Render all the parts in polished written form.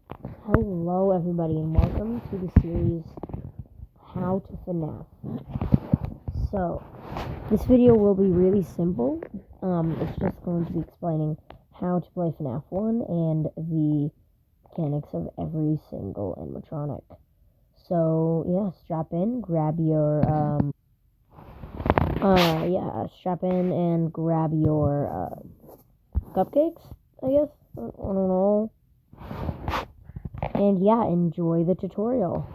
Hello, everybody, and welcome to the series How to Fnaf. So, this video will be really simple. It's just going to be explaining how to play FNAF 1 and the mechanics of every single animatronic. So, yeah, strap in, strap in and grab your cupcakes, I guess. I don't know. And yeah, enjoy the tutorial.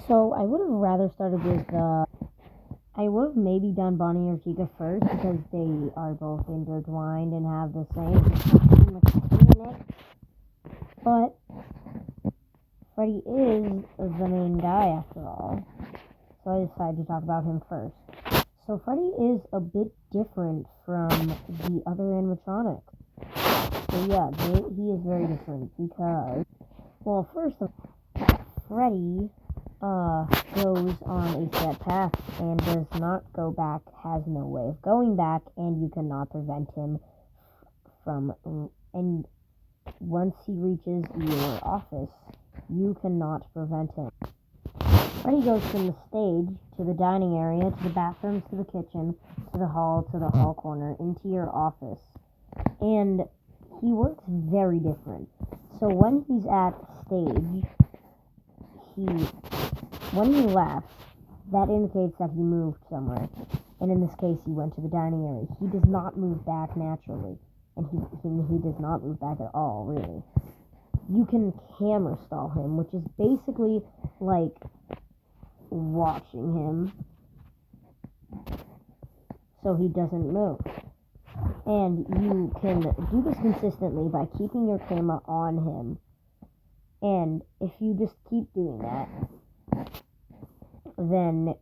So I would have rather started with I would have maybe done Bonnie or Chica first because they are both intertwined and have the same mechanic. But Freddy is the main guy after all, so I decided to talk about him first. So Freddy is a bit different from the other animatronics. So yeah, he is very different because, well, first of all, Freddy goes on a set path and does not go back, has no way of going back, and you cannot prevent him from, and once he reaches your office, you cannot prevent him. Freddy goes from the stage to the dining area, to the bathrooms, to the kitchen, to the hall corner, into your office. And he works very different. So when he's at stage, when he laughs, that indicates that he moved somewhere. And in this case, he went to the dining area. He does not move back naturally. And he does not move back at all, really. You can camera stall him, which is basically like watching him so he doesn't move. And you can do this consistently by keeping your camera on him. And if you just keep doing that, then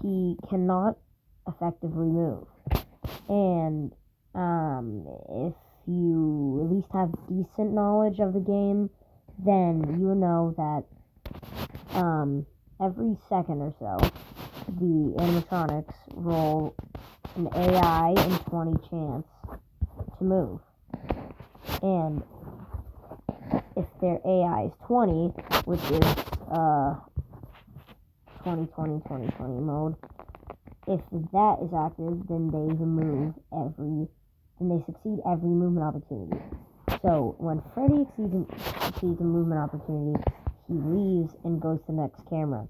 he cannot effectively move. And if you at least have decent knowledge of the game, then you know that every second or so, the animatronics roll an AI and 20 chance to move. And if their AI is 20, which is 2020 mode, if that is active, then they succeed every movement opportunity. So when Freddy succeeds a movement opportunity, he leaves and goes to the next camera.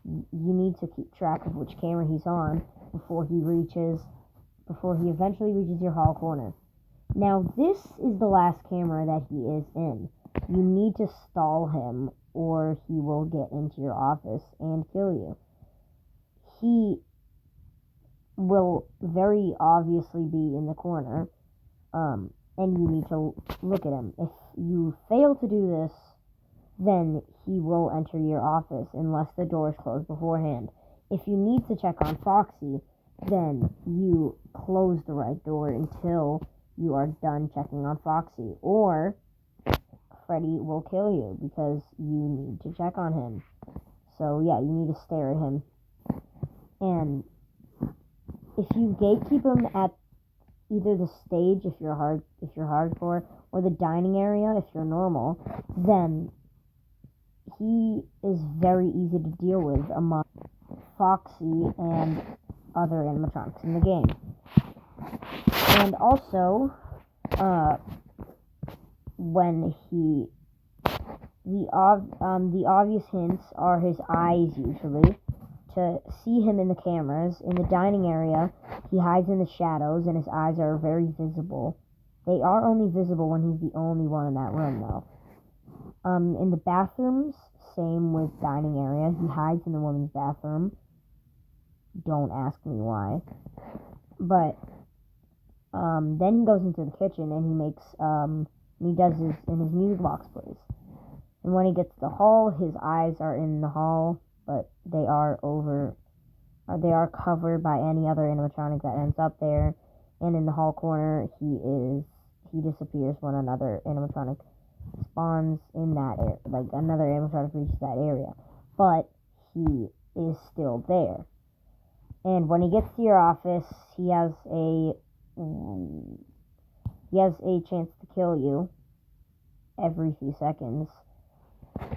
You need to keep track of which camera he's on before he eventually reaches your hall corner. Now, this is the last camera that he is in. You need to stall him or he will get into your office and kill you. He will very obviously be in the corner, and you need to look at him. If you fail to do this, then he will enter your office unless the door is closed beforehand. If you need to check on Foxy, then you close the right door until you are done checking on Foxy, or Freddy will kill you because you need to check on him. So yeah, you need to stare at him. And if you gatekeep him at either the stage if you're hardcore, or the dining area if you're normal, then he is very easy to deal with among Foxy and other animatronics in the game. And also, when the obvious hints are his eyes usually. To see him in the cameras, in the dining area, he hides in the shadows and his eyes are very visible. They are only visible when he's the only one in that room, though. In the bathrooms, same with dining area. He hides in the women's bathroom. Don't ask me why. But then he goes into the kitchen and his music box plays. And when he gets to the hall, his eyes are in the hall, but they are covered by any other animatronic that ends up there. And in the hall corner, he disappears when another animatronic spawns in that area, like another animatronic reaches that area. But he is still there. And when he gets to your office, he has a chance to kill you every few seconds.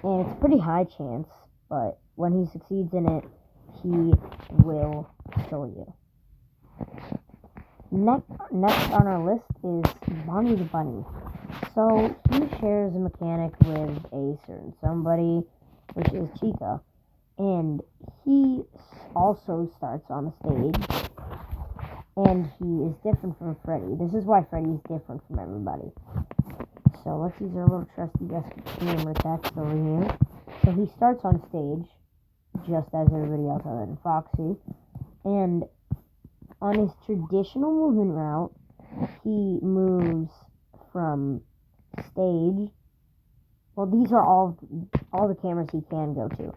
And it's a pretty high chance, but when he succeeds in it, he will kill you. Next on our list is Bonnie the Bunny. So he shares a mechanic with a certain somebody, which is Chica. And he also starts on the stage, and he is different from Freddy. This is why Freddy is different from everybody. So let's use our little trusty gamer text over here. So he starts on stage, just as everybody else other than Foxy, and on his traditional movement route, he moves from stage. Well, these are all the cameras he can go to.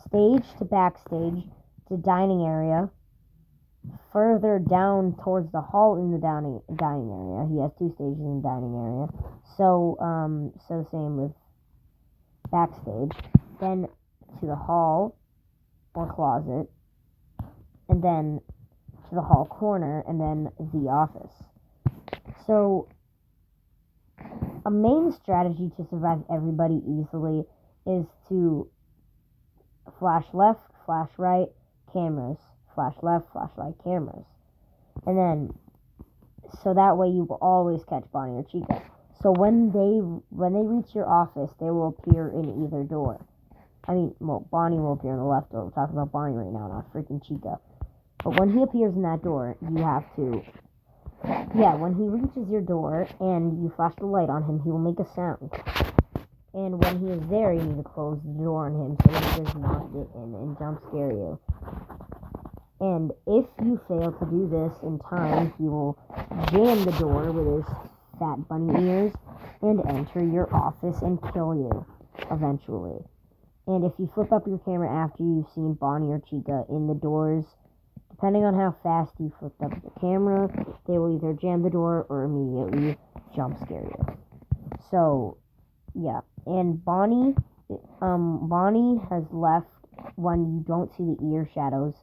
Stage to backstage to dining area. Further down towards the hall in the dining area. He has 2 stages in the dining area. So the same with backstage. Then to the hall or closet. And then to the hall corner, and then the office. So a main strategy to survive everybody easily is to flash left, flash right, cameras, flash left, flash right, cameras. And then, so that way you will always catch Bonnie or Chica. So when they reach your office, they will appear in either door. Bonnie will appear in the left door. We're talking about Bonnie right now, not freaking Chica. But when he appears in that door, you have to... Yeah, when he reaches your door and you flash the light on him, he will make a sound. And when he is there, you need to close the door on him so that he does not get in and jump scare you. And if you fail to do this in time, he will jam the door with his fat bunny ears and enter your office and kill you, eventually. And if you flip up your camera after you've seen Bonnie or Chica in the doors, depending on how fast you flipped up the camera, they will either jam the door or immediately jump scare you. So, yeah. And Bonnie has left when you don't see the ear shadows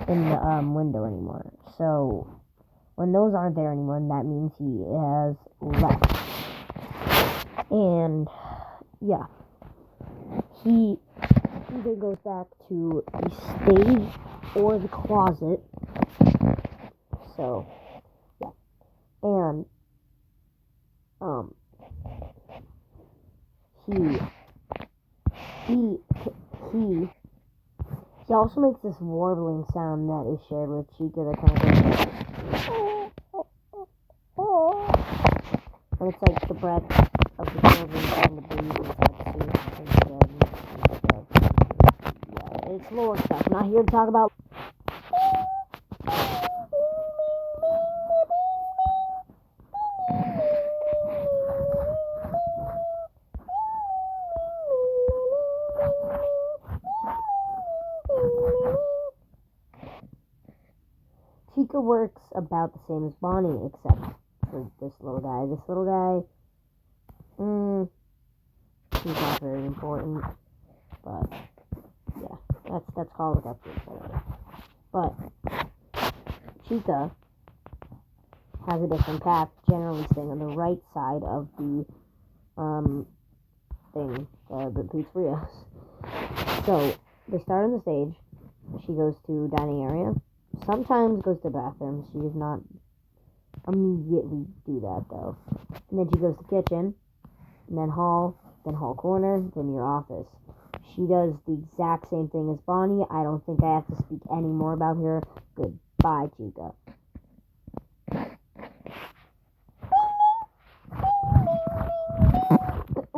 in the window anymore. So, when those aren't there anymore, that means he has left. And, yeah. He either goes back to the stage or the closet. So, yeah. And, he also makes this warbling sound that is shared with Chica that kind of and it's like the breath of the children trying to breathe inside the suit. Yeah, it's lore stuff. I'm not here to talk about. Chica works about the same as Bonnie, except for this little guy. This little guy, he's not very important, but yeah, that's called up here. But Chica has a different path, generally staying on the right side of the the pizzerias. So they start on the stage. She goes to dining area. Sometimes goes to bathroom. She does not immediately do that though. And then she goes to kitchen, and then hall corner, then your office. She does the exact same thing as Bonnie. I don't think I have to speak any more about her. Goodbye, Chica.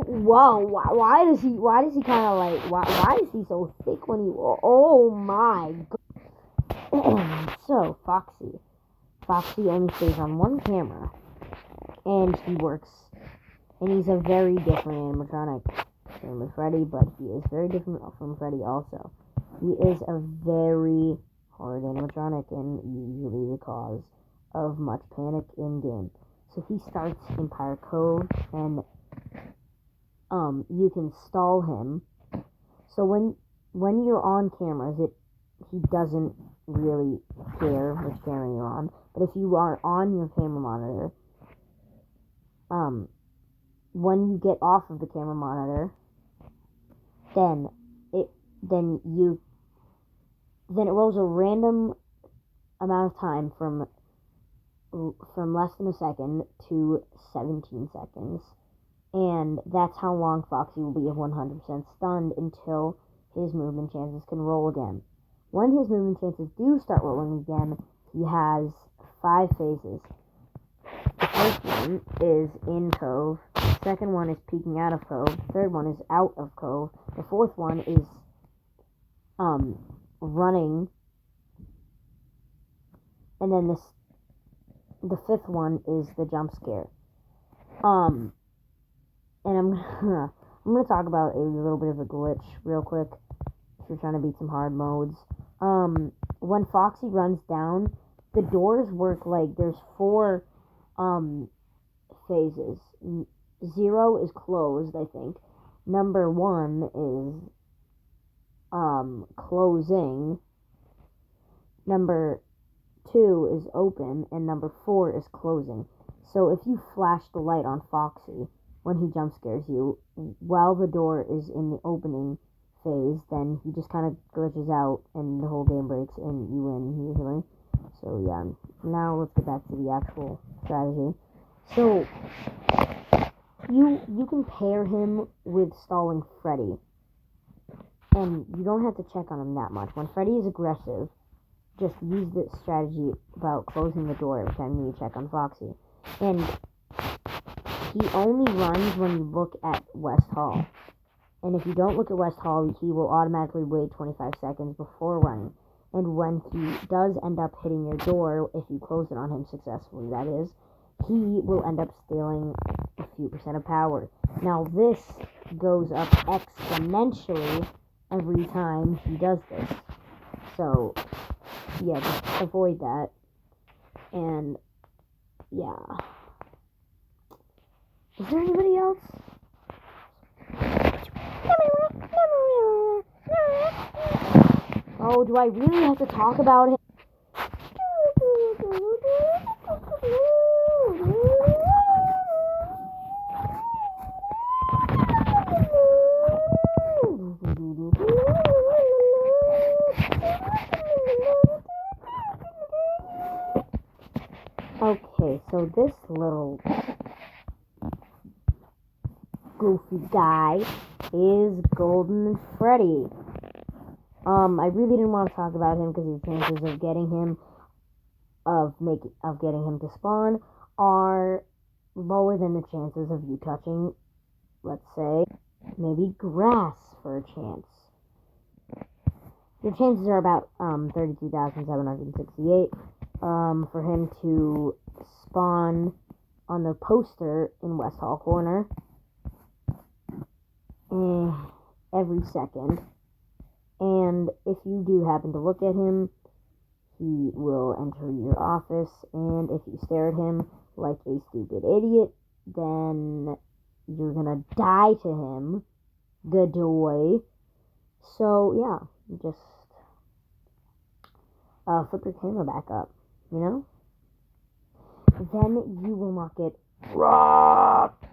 Whoa, why does he kind of like, why is he so thick when he, oh my god. So, Foxy only stays on one camera, and he works, and he's a very different animatronic. Same with Freddy, but he is very different from Freddy also. He is a very hard animatronic, and usually the cause of much panic in-game. So he starts in Pirate Cove, and you can stall him. So when you're on cameras, he doesn't really care which camera you're on. But if you are on your camera monitor, when you get off of the camera monitor, then it rolls a random amount of time from less than a second to 17 seconds. And that's how long Foxy will be 100% stunned until his movement chances can roll again. When his movement chances do start rolling again, he has 5 phases. The first one is in Cove. The second one is peeking out of Cove. The third one is out of Cove. The fourth one is running. And then the fifth one is the jump scare. And I'm gonna talk about a little bit of a glitch real quick if you're trying to beat some hard modes. When Foxy runs down, the doors work like there's 4 phases. 0 is closed, I think. Number 1 is closing. Number 2 is open, and number 4 is closing. So if you flash the light on Foxy when he jump scares you while the door is in the opening phase, then he just kind of glitches out and the whole game breaks and you win usually. So yeah, now let's get back to the actual strategy. So you can pair him with stalling Freddy, and you don't have to check on him that much. When Freddy is aggressive, just use this strategy about closing the door every time you check on Foxy. And he only runs when you look at West Hall. And if you don't look at West Hall, he will automatically wait 25 seconds before running. And when he does end up hitting your door, if you close it on him successfully, that is, he will end up stealing a few % of power. Now this goes up exponentially every time he does this. So yeah, just avoid that. And yeah. Is there anybody else? Oh, do I really have to talk about him? Okay, so this little goofy guy is Golden Freddy. I really didn't want to talk about him because the chances of getting him to spawn are lower than the chances of you touching, let's say, maybe grass for a chance. The chances are about 32,768 for him to spawn on the poster in West Hall Corner every second. And if you do happen to look at him, he will enter your office, and if you stare at him like a stupid idiot, then you're gonna die to him. Good boy. So yeah, just flip your camera back up, you know? Then you will not get robbed.